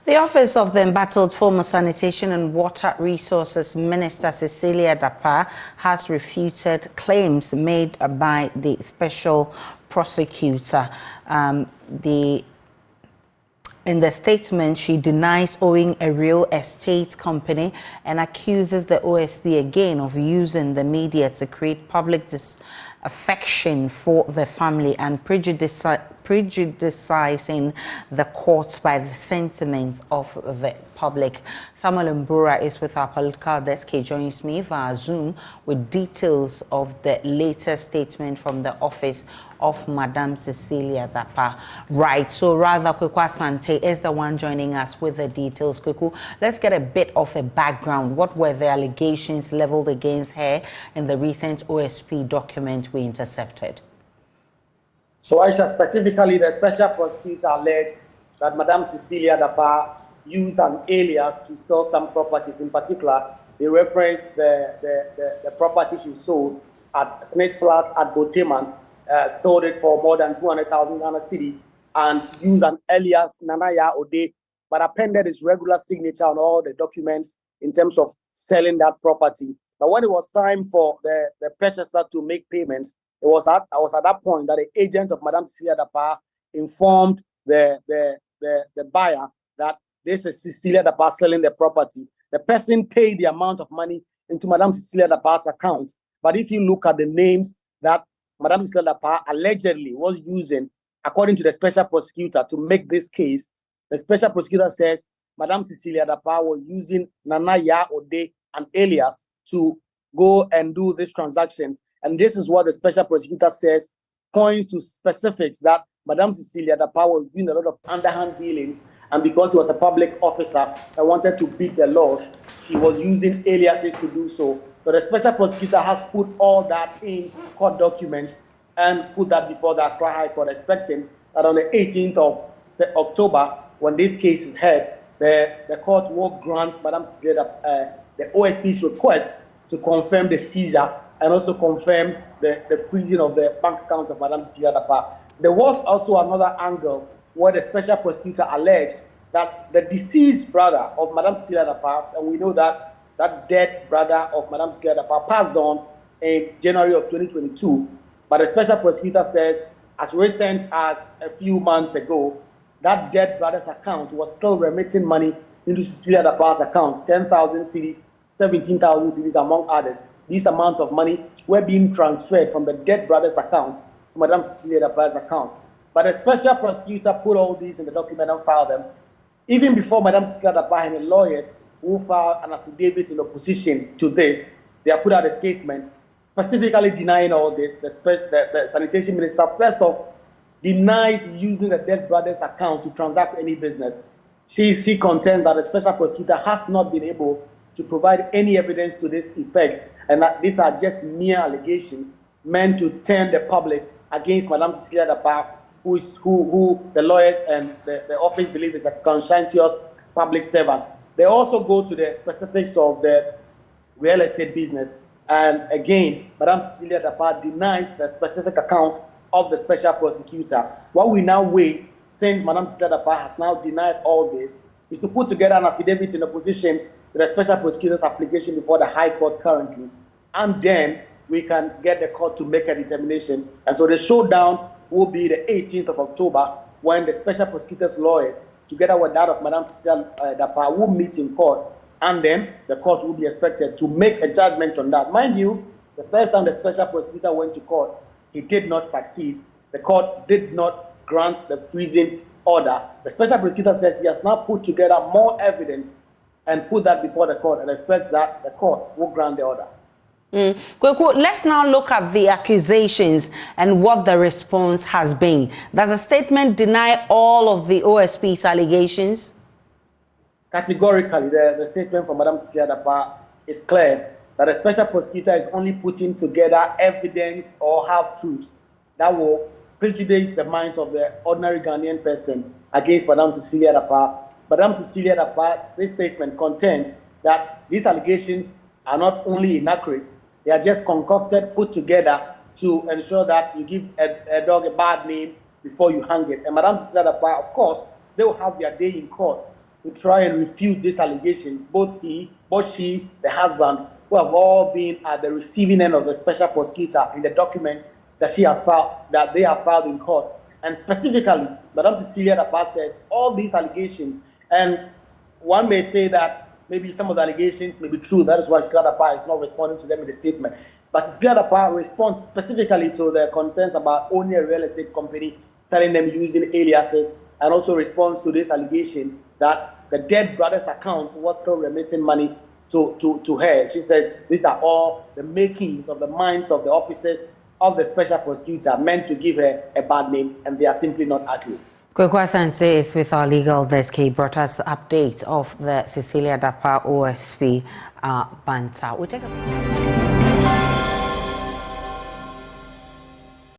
The office of the embattled former Sanitation and Water Resources Minister Cecilia Dapaah has refuted claims made by the special prosecutor. In the statement, she denies owing a real estate company and accuses the OSP again of using the media to create public disaffection for the family and prejudicing the court by the sentiments of the public. Samuel Mbura is with our political desk. He joins me via Zoom with details of the latest statement from the office of Madam Cecilia Dapaah. Right, so rather Kweku Asante is the one joining us with the details. Kweku, let's get a bit of a background. What were the allegations leveled against her in the recent OSP document we intercepted? So Aisha, specifically, the special prosecutor alleged that Madam Cecilia Dapaah used an alias to sell some properties. In particular, they referenced the property she sold at Snake Flat at Boteman, sold it for more than 200,000 Ghana cedis, and used an alias Nanaya Ode, but appended his regular signature on all the documents in terms of selling that property. But when it was time for the purchaser to make payments, I was at that point that the agent of Madam Cecilia Dapaah informed the buyer that this is Cecilia Dapaah selling the property. The person paid the amount of money into Madam Cecilia Dapaah's account. But if you look at the names that Madam Cecilia Dapaah allegedly was using, according to the special prosecutor, to make this case, the special prosecutor says Madam Cecilia Dapaah was using Nanaya Ode, an alias, to go and do these transactions. And this is what the special prosecutor says, points to specifics that Madam Cecilia Dapaah was doing a lot of underhand dealings, and because he was a public officer and wanted to beat the laws, she was using aliases to do so. So the special prosecutor has put all that in court documents and put that before the Accra High Court, expecting that on the 18th of October, when this case is heard, the court will grant Madam Cecilia the OSP's request to confirm the seizure and also confirm the freezing of the bank account of Madam Cecilia Dapaah. There was also another angle where the special prosecutor alleged that the deceased brother of Madam Cecilia Dapaah, and we know that that dead brother of Madam Cecilia Dapaah passed on in January of 2022, but the special prosecutor says as recent as a few months ago, that dead brother's account was still remitting money into Cecilia Dapaah's account, 10,000 cedis, 17,000 cedis, among others. These amounts of money were being transferred from the dead brother's account to Madam Cecilia Dapaah's account. But the special prosecutor put all these in the document and filed them. Even before Madam Cecilia Dapaah and the lawyers who filed an affidavit in opposition to this, they have put out a statement specifically denying all this. The sanitation minister, first off, denies using the dead brother's account to transact any business. She contends that the special prosecutor has not been able to provide any evidence to this effect, and that these are just mere allegations meant to turn the public against Madam Cecilia Dapaah, who the lawyers and the office believe is a conscientious public servant. They also go to the specifics of the real estate business, and again, Madam Cecilia Dapaah denies the specific account of the special prosecutor. What we now wait, since Madam Cecilia Dapaah has now denied all this, is to put together an affidavit in opposition to the special prosecutor's application before the High Court currently, and then we can get the court to make a determination. And so the showdown will be the 18th of October, when the special prosecutor's lawyers, together with that of Madam Cecilia Dapaah, will meet in court, and then the court will be expected to make a judgment on that. Mind you, the first time the special prosecutor went to court, he did not succeed. The court did not grant the freezing order. The special prosecutor says he has now put together more evidence and put that before the court, and expects that the court will grant the order. Kweku, let's now look at the accusations and what the response has been. Does the statement deny all of the OSP's allegations? Categorically, the statement from Madam Cecilia Dapaah is clear that the special prosecutor is only putting together evidence or half-truths that will prejudice the minds of the ordinary Ghanaian person against Madam Cecilia Dapaah. Madam Cecilia Dapaah, this statement contends that these allegations are not only inaccurate, they are just concocted, put together to ensure that you give a dog a bad name before you hang it. And Madam Cecilia Dapaah, of course, they will have their day in court. to try and refute these allegations. Both she, the husband, who have all been at the receiving end of the special prosecutor in the documents that she has filed, that they have filed in court. And specifically, Madam Cecilia Dapaah says all these allegations, and one may say that maybe some of the allegations may be true. That is why Cecilia Dapaah is not responding to them in the statement. But Cecilia Dapaah responds specifically to the concerns about owning a real estate company, selling them using aliases, and also responds to this allegation that the dead brother's account was still remitting money to her. She says these are all the makings of the minds of the officers of the special prosecutor meant to give her a bad name, and they are simply not accurate. Kwekwa Sanse is with our legal desk. He brought us updates of the Cecilia Dapaah OSP banter. We'll take a